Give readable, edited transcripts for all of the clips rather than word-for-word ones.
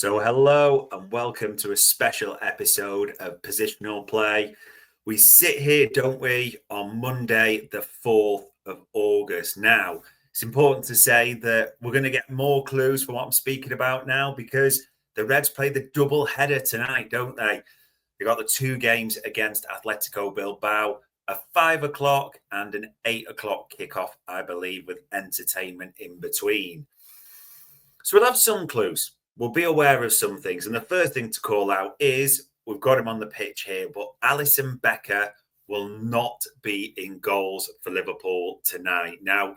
So, hello and welcome to a special episode of Positional Play. We sit here, don't we, on Monday, the 4th of August. Now, it's important to say that we're going to get more clues for what I'm speaking about now because the Reds play the double header tonight, don't they? They got the two games against Atletico Bilbao, a 5 o'clock and an 8 o'clock kickoff, I believe, with entertainment in between. So, we'll have some clues. We'll be aware of some things. And the first thing to call out is we've got him on the pitch here, but Alisson Becker will not be in goals for Liverpool tonight. Now,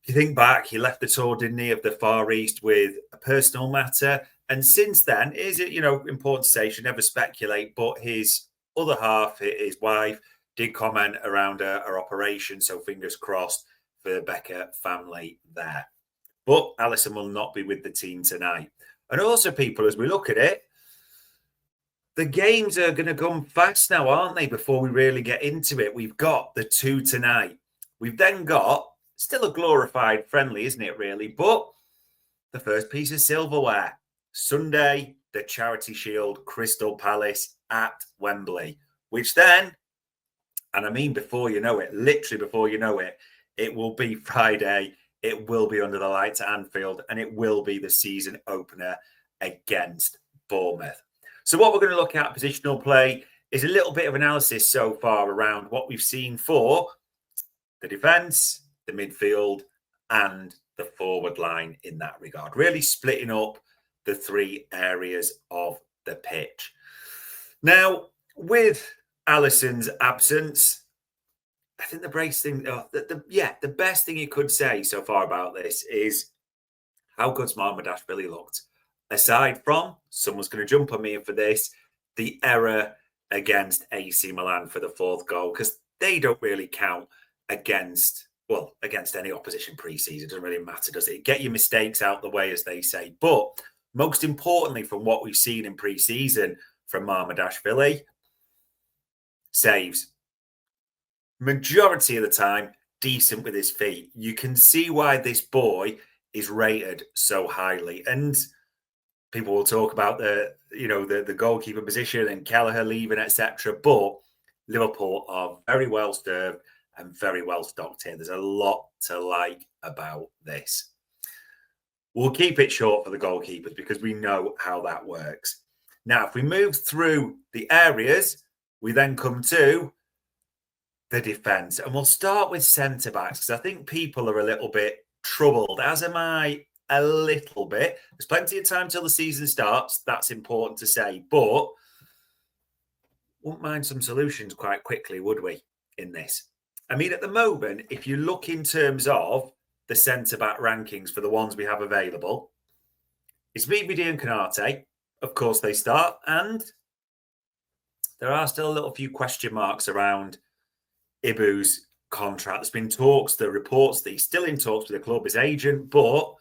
if you think back, he left the tour, didn't he, of the Far East with a personal matter. And since then, is it, important to say, should never speculate, but his other half, his wife, did comment around her operation. So fingers crossed for the Becker family there. But Alisson will not be with the team tonight. And also, people, as we look at it, the games are going to come fast now, aren't they, before we really get into it? We've got the two tonight. We've then got, still a glorified friendly, isn't it, really? But the first piece of silverware. Sunday, the Charity Shield, Crystal Palace at Wembley. Which then, and I mean before you know it, literally before you know it, it will be Friday. It will be under the lights at Anfield, and it will be the season opener against Bournemouth. So what we're going to look at, positional play, is a little bit of analysis so far around what we've seen for the defence, the midfield, and the forward line in that regard. Really splitting up the three areas of the pitch. Now, with Alisson's absence, I think the best thing you could say so far about this is how good's Marmadashvili looked. Aside from, someone's going to jump on me for this, the error against AC Milan for the fourth goal, because they don't really count against any opposition pre-season. It doesn't really matter, does it? Get your mistakes out the way, as they say. But most importantly, from what we've seen in pre-season from Marmadashvili, saves. Majority of the time, decent with his feet. You can see why this boy is rated so highly. And people will talk about the goalkeeper position and Kelleher leaving, etc. But Liverpool are very well served and very well stocked here. There's a lot to like about this. We'll keep it short for the goalkeepers because we know how that works. Now, if we move through the areas, we then come to the defence. And we'll start with centre-backs because I think people are a little bit troubled, as am I a little bit. There's plenty of time till the season starts. That's important to say. But wouldn't mind some solutions quite quickly, would we, in this? I mean, at the moment, if you look in terms of the centre-back rankings for the ones we have available, it's VVD and Canate. Of course, they start. And there are still a little few question marks around Ibu's contract. There's been talks, the reports that he's still in talks with the club, his agent, but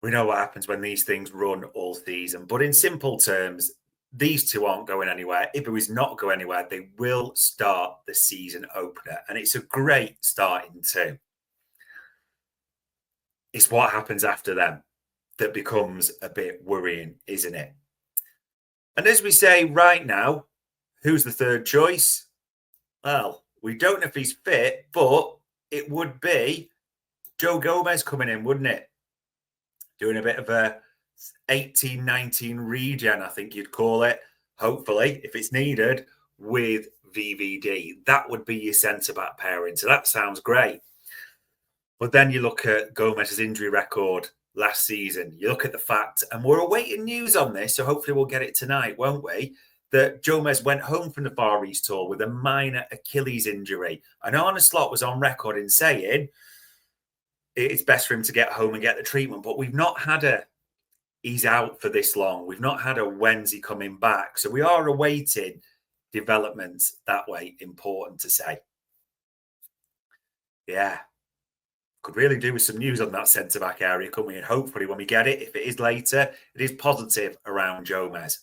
we know what happens when these things run all season. But in simple terms, these two aren't going anywhere. Ibu is not going anywhere. They will start the season opener, and it's a great starting two. It's what happens after them that becomes a bit worrying, isn't it? And as we say right now, who's the third choice? Well, we don't know if he's fit, but it would be Joe Gomez coming in, wouldn't it? Doing a bit of a 18-19 regen, I think you'd call it, hopefully, if it's needed, with VVD. That would be your centre-back pairing. So that sounds great. But then you look at Gomez's injury record last season. You look at the fact, and we're awaiting news on this, so hopefully we'll get it tonight, won't we? That Gomez went home from the Far East tour with a minor Achilles injury. And Arne Slot was on record in saying it's best for him to get home and get the treatment. But we've not had he's out for this long. We've not had a when's he coming back. So we are awaiting developments that way, important to say. Yeah. Could really do with some news on that centre-back area, couldn't we? And hopefully when we get it, if it is later, it is positive around Gomez.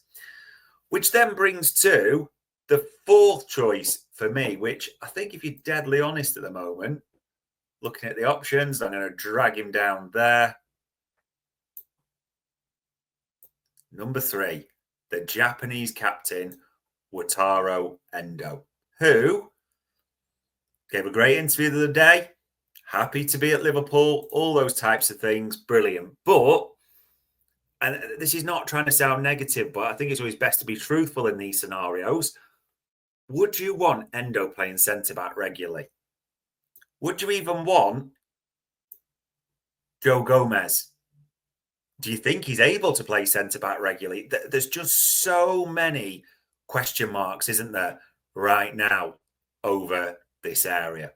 Which then brings to the fourth choice for me, which I think if you're deadly honest at the moment, looking at the options, I'm going to drag him down there. Number 3, the Japanese captain, Wataru Endo, who gave a great interview the other day. Happy to be at Liverpool, all those types of things. Brilliant. But, and this is not trying to sound negative, but I think it's always best to be truthful in these scenarios. Would you want Endo playing centre-back regularly? Would you even want Joe Gomez? Do you think he's able to play centre-back regularly? There's just so many question marks, isn't there, right now over this area.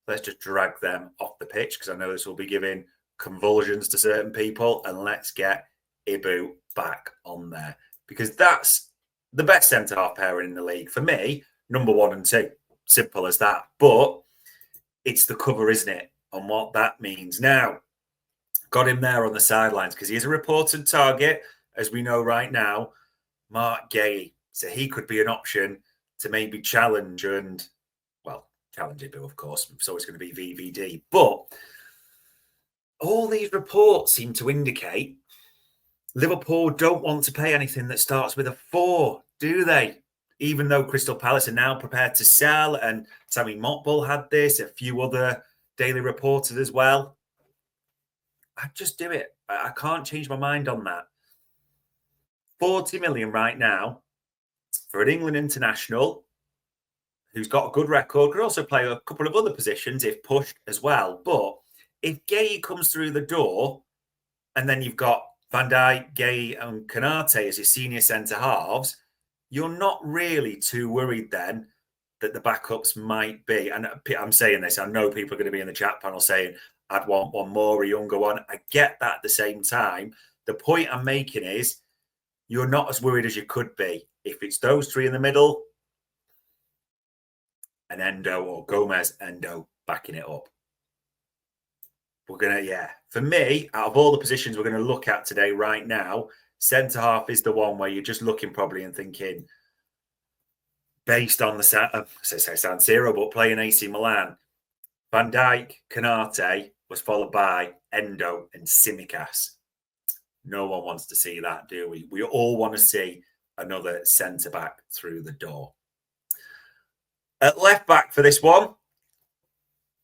Let's just drag them off the pitch because I know this will be giving convulsions to certain people. And let's get Ibu back on there because that's the best centre-half pairing in the league. For me, number 1 and 2. Simple as that. But it's the cover, isn't it? And what that means. Now, got him there on the sidelines because he is a reported target, as we know right now, Mark Gay. So he could be an option to maybe challenge and, well, challenge Ibu, of course. It's always going to be VVD. But all these reports seem to indicate Liverpool don't want to pay anything that starts with a 4, do they? Even though Crystal Palace are now prepared to sell, and Sammy Motbull had this, a few other daily reporters as well. I'd just do it. I can't change my mind on that. 40 million right now for an England international who's got a good record, could also play a couple of other positions if pushed as well. But if Gay comes through the door and then you've got Van Dijk, Gay and Konate as your senior centre-halves, you're not really too worried then that the backups might be. And I'm saying this, I know people are going to be in the chat panel saying, I'd want one more, a younger one. I get that at the same time. The point I'm making is you're not as worried as you could be. If it's those 3 in the middle, and Endo or Gomez, Endo backing it up. We're going to, for me, out of all the positions we're going to look at today right now, centre-half is the one where you're just looking probably and thinking, based on the San Siro, but playing AC Milan, Van Dijk, Konate was followed by Endo and Tsimikas. No one wants to see that, do we? We all want to see another centre-back through the door. At left-back for this one,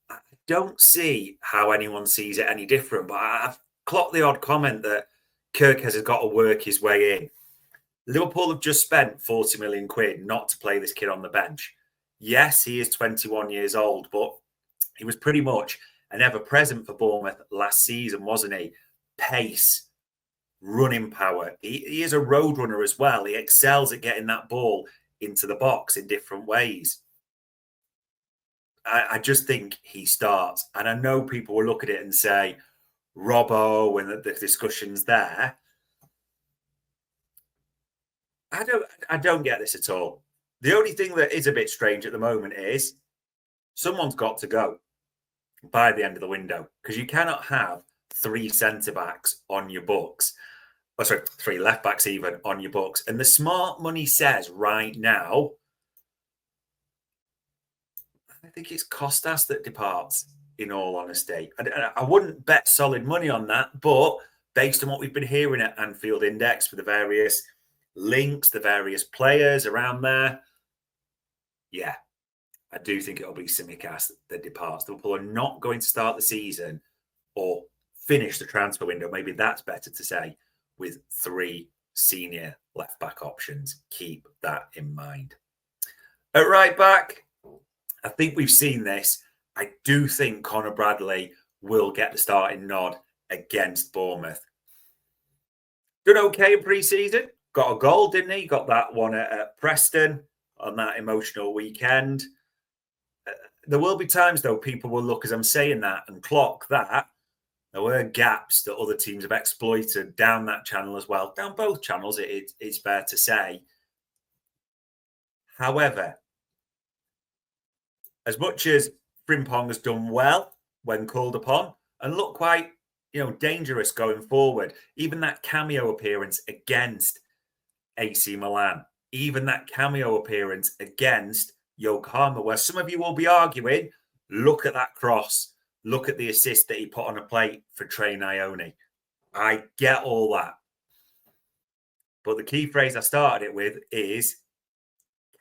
I don't see how anyone sees it any different, but I've clocked the odd comment that Kirkes has got to work his way in. Liverpool have just spent 40 million quid not to play this kid on the bench. Yes, he is 21 years old, but he was pretty much an ever-present for Bournemouth last season, wasn't he? Pace, running power. He is a road runner as well. He excels at getting that ball into the box in different ways. I just think he starts. And I know people will look at it and say, Robbo and the discussions there. I don't get this at all. The only thing that is a bit strange at the moment is someone's got to go by the end of the window because you cannot have 3 centre-backs on your books. Oh, sorry, 3 left-backs even on your books. And the smart money says right now, I think it's Costas that departs, in all honesty. I wouldn't bet solid money on that, but based on what we've been hearing at Anfield Index for the various links, the various players around there, I do think it'll be Tsimikas that departs. Liverpool are not going to start the season or finish the transfer window. Maybe that's better to say, with 3 senior left-back options. Keep that in mind. At right back, I think we've seen this. I do think Conor Bradley will get the starting nod against Bournemouth. Done okay in pre-season. Got a goal, didn't he? Got that one at Preston on that emotional weekend. There will be times, though, people will look as I'm saying that and clock that there were gaps that other teams have exploited down that channel as well. Down both channels, it's fair to say. However, as much as Frimpong has done well when called upon and looked quite, dangerous going forward, even that cameo appearance against AC Milan, even that cameo appearance against Yokohama, where some of you will be arguing, look at that cross, look at the assist that he put on a plate for Trey Ione. I get all that. But the key phrase I started it with is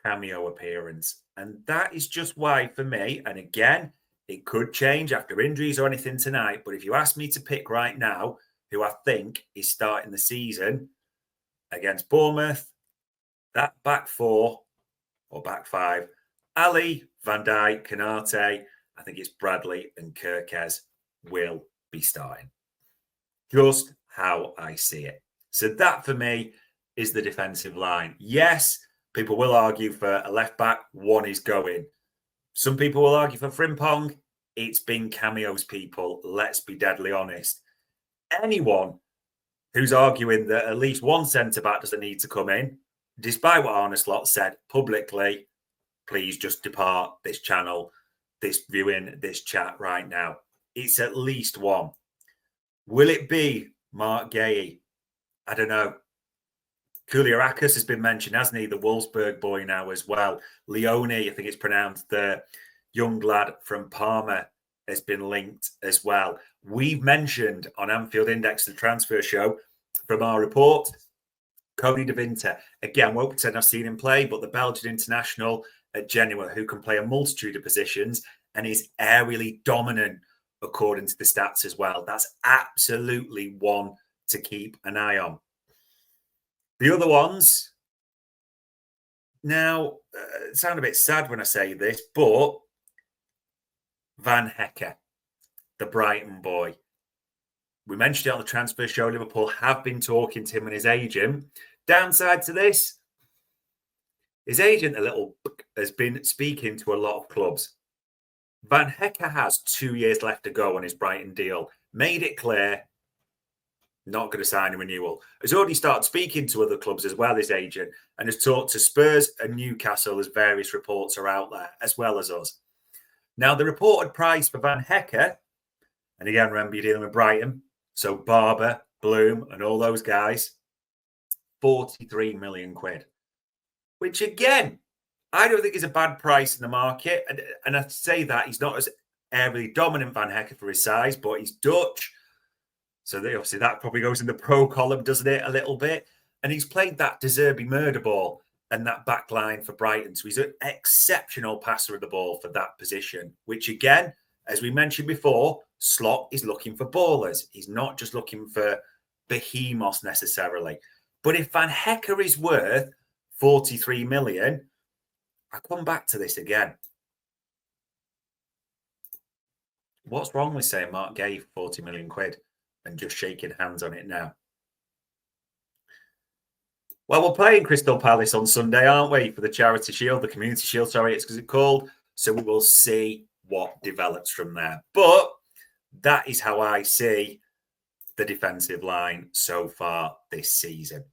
cameo appearance. And that is just why, for me, and again, it could change after injuries or anything tonight, but if you ask me to pick right now who I think is starting the season against Bournemouth, that back four or back five, Ali, Van Dijk, Canate, I think it's Bradley and Kirkez will be starting. Just how I see it. So that for me is the defensive line. Yes, people will argue for a left back, one is going. Some people will argue for Frimpong. It's been cameos, people. Let's be deadly honest. Anyone who's arguing that at least one centre-back doesn't need to come in, despite what Arne Slot said publicly, please just depart this channel, this viewing, this chat right now. It's at least one. Will it be Mark Gay? I don't know. Kouliarakis has been mentioned, hasn't he? The Wolfsburg boy now as well. Leone, I think it's pronounced, the young lad from Parma, has been linked as well. We've mentioned on Anfield Index, the transfer show, from our report, Cody De Winter. Again, won't pretend I've seen him play, but the Belgian international at Genoa, who can play a multitude of positions and is aerially dominant according to the stats as well. That's absolutely one to keep an eye on. The other ones, now, sound a bit sad when I say this, but Van Hecke, the Brighton boy. We mentioned it on the transfer show. Liverpool have been talking to him and his agent. Downside to this, his agent has been speaking to a lot of clubs. Van Hecke has 2 years left to go on his Brighton deal. Made it clear, not going to sign a renewal. Has already started speaking to other clubs as well, his agent, and has talked to Spurs and Newcastle as various reports are out there, as well as us. Now, the reported price for Van Hecke, and again, remember you're dealing with Brighton, so Barber, Bloom, and all those guys, 43 million quid. Which, again, I don't think is a bad price in the market. And I say that he's not as aerially dominant Van Hecke for his size, but he's Dutch. So obviously that probably goes in the pro column, doesn't it, a little bit? And he's played that De Zerbi murder ball and that back line for Brighton. So he's an exceptional passer of the ball for that position, which again, as we mentioned before, Slot is looking for ballers. He's not just looking for behemoths necessarily. But if Van Hecke is worth 43 million, I come back to this again. What's wrong with saying Mark gave 40 million quid and just shaking hands on it now? Well, we're playing Crystal Palace on Sunday, aren't we? For the Charity Shield, the Community Shield, sorry, it's because it's called. So we will see what develops from there. But that is how I see the defensive line so far this season.